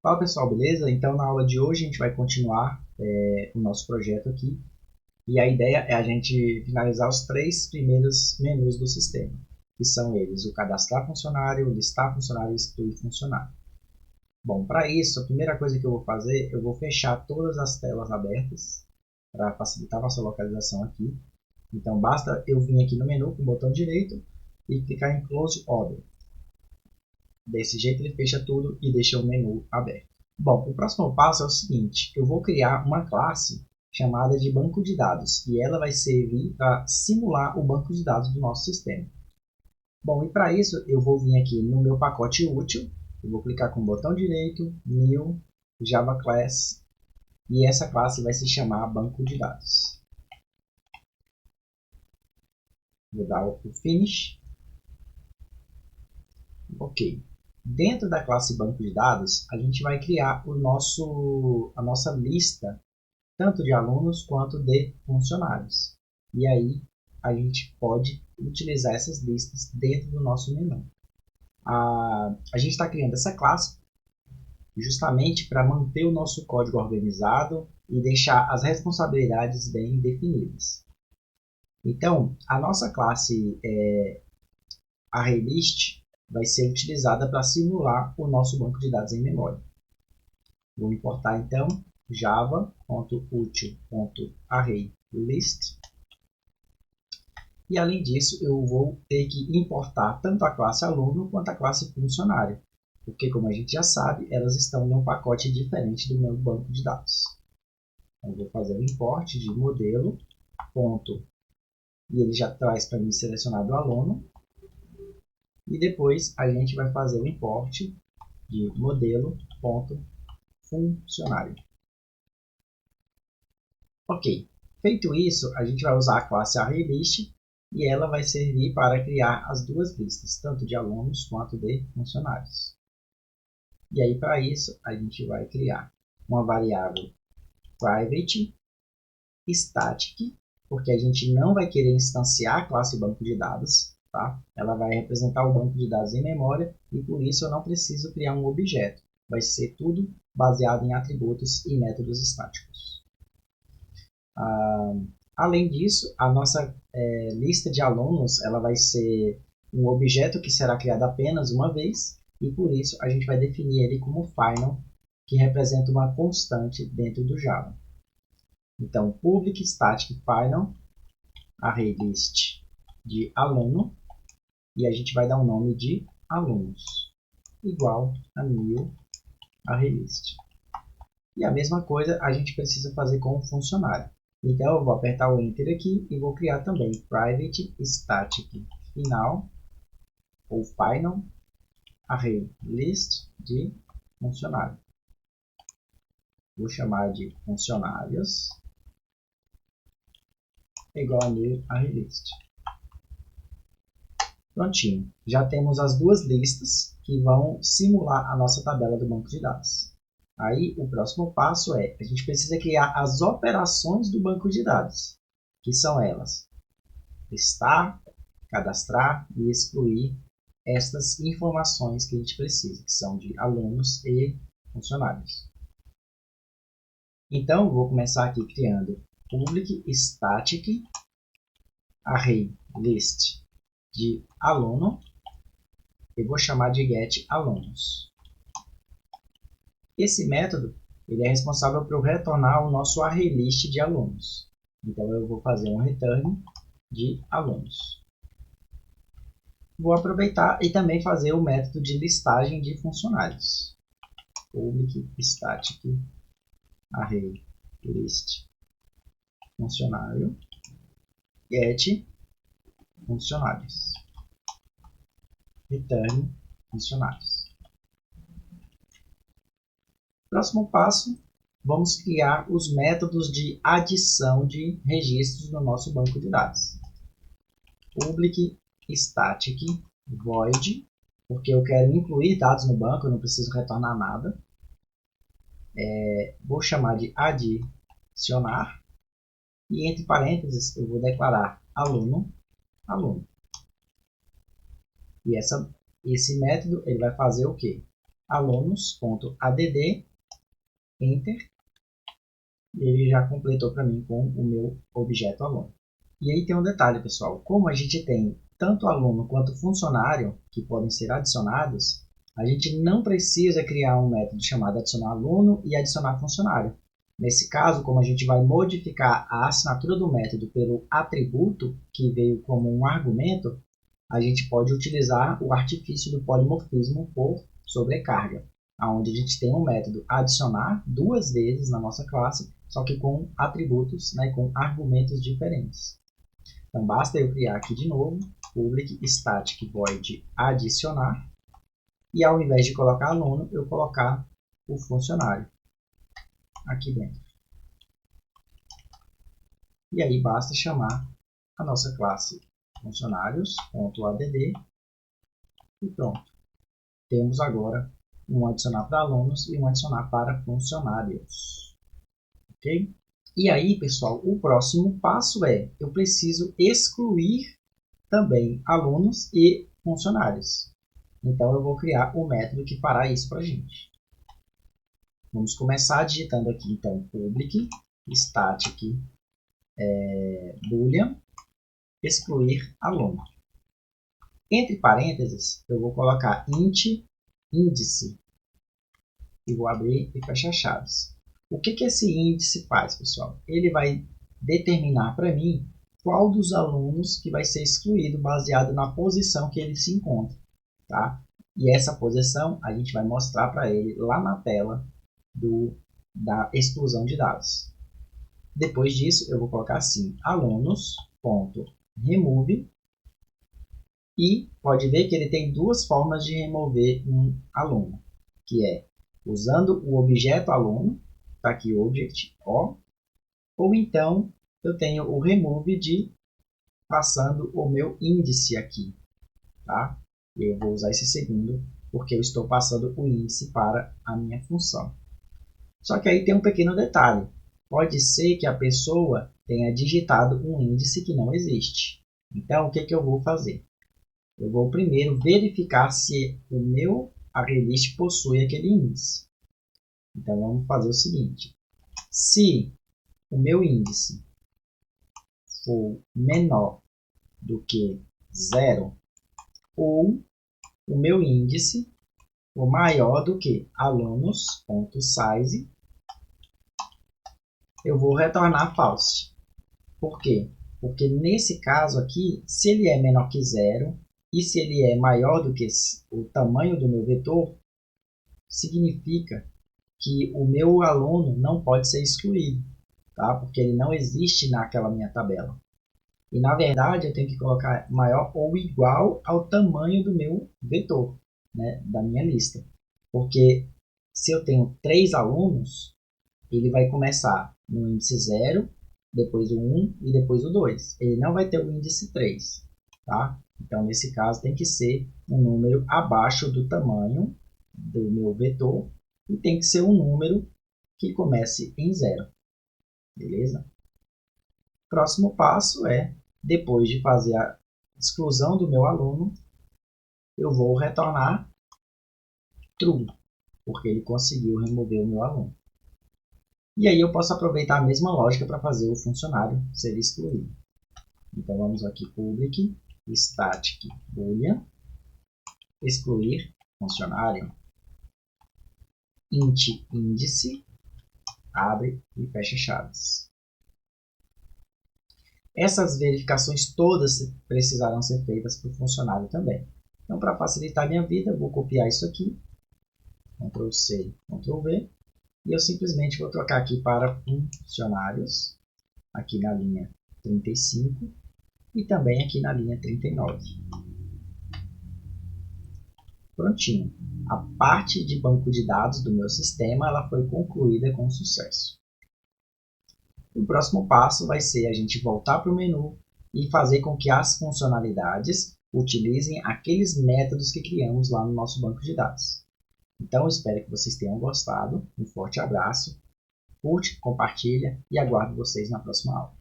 Fala pessoal, beleza? Então na aula de hoje a gente vai continuar o nosso projeto aqui e a ideia é a gente finalizar os 3 primeiros menus do sistema, que são eles: o cadastrar funcionário, o listar funcionário e excluir funcionário. Bom, para isso, a primeira coisa que eu vou fazer, eu vou fechar todas as telas abertas para facilitar a nossa localização aqui. Então basta eu vir aqui no menu com o botão direito e clicar em Close Order. Desse jeito ele fecha tudo e deixa o menu aberto. Bom, o próximo passo é o seguinte: eu vou criar uma classe chamada de banco de dados e ela vai servir para simular o banco de dados do nosso sistema. Bom, e para isso eu vou vir aqui no meu pacote útil, eu vou clicar com o botão direito, New, Java Class, e essa classe vai se chamar banco de dados. Vou dar o Finish. Ok. Dentro da classe banco de dados, a gente vai criar a nossa lista, tanto de alunos quanto de funcionários. E aí a gente pode utilizar essas listas dentro do nosso menu. A gente está criando essa classe justamente para manter o nosso código organizado e deixar as responsabilidades bem definidas. Então, a nossa classe ArrayList vai ser utilizada para simular o nosso banco de dados em memória. Vou importar então java.util.arraylist. E além disso, eu vou ter que importar tanto a classe aluno quanto a classe funcionário, porque como a gente já sabe, elas estão em um pacote diferente do meu banco de dados. Então, eu vou fazer o import de modelo, e ele já traz para mim selecionado o aluno. E depois a gente vai fazer o import de modelo.funcionário. Ok, feito isso, a gente vai usar a classe ArrayList e ela vai servir para criar as duas listas, tanto de alunos quanto de funcionários. E aí, para isso, a gente vai criar uma variável private static, porque a gente não vai querer instanciar a classe banco de dados, tá? Ela vai representar o banco de dados em memória e por isso eu não preciso criar um objeto. Vai ser tudo baseado em atributos e métodos estáticos. Além disso, a nossa lista de alunos ela vai ser um objeto que será criado apenas uma vez e por isso a gente vai definir ele como final, que representa uma constante dentro do Java. Então, public static final ArrayList de aluno e a gente vai dar um nome de alunos igual a new ArrayList. E a mesma coisa a gente precisa fazer com o funcionário. Então eu vou apertar o Enter aqui e vou criar também private static final ou final ArrayList de funcionário. Vou chamar de funcionários igual a new ArrayList. Prontinho. Já temos as duas listas que vão simular a nossa tabela do banco de dados. Aí o próximo passo é, a gente precisa criar as operações do banco de dados, que são elas: listar, cadastrar e excluir estas informações que a gente precisa, que são de alunos e funcionários. Então, vou começar aqui criando public static ArrayList de aluno e vou chamar de getAlunos. Esse método ele é responsável por retornar o nosso ArrayList de alunos. Então eu vou fazer um return de alunos. Vou aproveitar e também fazer o método de listagem de funcionários. Public static ArrayList funcionário get funcionários. Return funcionários. Próximo passo, vamos criar os métodos de adição de registros no nosso banco de dados. Public static void, porque eu quero incluir dados no banco, eu não preciso retornar nada. Vou chamar de adicionar e entre parênteses eu vou declarar aluno. E esse método ele vai fazer o quê? alunos.add, enter, e ele já completou para mim com o meu objeto aluno. E aí tem um detalhe, pessoal, como a gente tem tanto aluno quanto funcionário que podem ser adicionados, a gente não precisa criar um método chamado adicionar aluno e adicionar funcionário. Nesse caso, como a gente vai modificar a assinatura do método pelo atributo que veio como um argumento, a gente pode utilizar o artifício do polimorfismo por sobrecarga, onde a gente tem um método adicionar duas vezes na nossa classe, só que com atributos, né, com argumentos diferentes. Então, basta eu criar aqui de novo, public static void adicionar, e ao invés de colocar aluno, eu colocar o funcionário aqui dentro. E aí basta chamar a nossa classe funcionários.add e pronto. Temos agora um adicionar para alunos e um adicionar para funcionários. Ok? E aí, pessoal, o próximo passo é, eu preciso excluir também alunos e funcionários. Então, eu vou criar um método que fará isso para a gente. Vamos começar digitando aqui, então, public static boolean excluir aluno. Entre parênteses, eu vou colocar int índice e vou abrir e fechar chaves. O que esse índice faz, pessoal? Ele vai determinar para mim qual dos alunos que vai ser excluído baseado na posição que ele se encontra. Tá? E essa posição a gente vai mostrar para ele lá na tela da exclusão de dados. Depois disso, eu vou colocar assim, alunos.remove, e pode ver que ele tem duas formas de remover um aluno, que é usando o objeto aluno, está aqui o object O, ou então eu tenho o remove de passando o meu índice aqui. Tá? Eu vou usar esse segundo, porque eu estou passando o índice para a minha função. Só que aí tem um pequeno detalhe. Pode ser que a pessoa tenha digitado um índice que não existe. Então, o que eu vou fazer? Eu vou primeiro verificar se o meu ArrayList possui aquele índice. Então, vamos fazer o seguinte. Se o meu índice for menor do que 0, ou o meu índice for maior do que alunos.size, eu vou retornar false. Por quê? Porque nesse caso aqui, se ele é menor que 0 e se ele é maior do que o tamanho do meu vetor, significa que o meu aluno não pode ser excluído, tá? Porque ele não existe naquela minha tabela. E na verdade eu tenho que colocar maior ou igual ao tamanho do meu vetor, né? Da minha lista. Porque se eu tenho 3 alunos, ele vai começar no índice 0, depois o 1 e depois o 2. Ele não vai ter o índice 3. Tá? Então, nesse caso, tem que ser um número abaixo do tamanho do meu vetor e tem que ser um número que comece em 0. Beleza? Próximo passo é, depois de fazer a exclusão do meu aluno, eu vou retornar true, porque ele conseguiu remover o meu aluno. E aí eu posso aproveitar a mesma lógica para fazer o funcionário ser excluído. Então vamos aqui, public static boolean, excluir funcionário, int índice, abre e fecha chaves. Essas verificações todas precisarão ser feitas para o funcionário também. Então, para facilitar a minha vida, eu vou copiar isso aqui, Ctrl C, Ctrl V, e eu simplesmente vou trocar aqui para funcionários, aqui na linha 35 e também aqui na linha 39. Prontinho. A parte de banco de dados do meu sistema ela foi concluída com sucesso. O próximo passo vai ser a gente voltar para o menu e fazer com que as funcionalidades utilizem aqueles métodos que criamos lá no nosso banco de dados. Então, espero que vocês tenham gostado. Um forte abraço, curte, compartilha e aguardo vocês na próxima aula.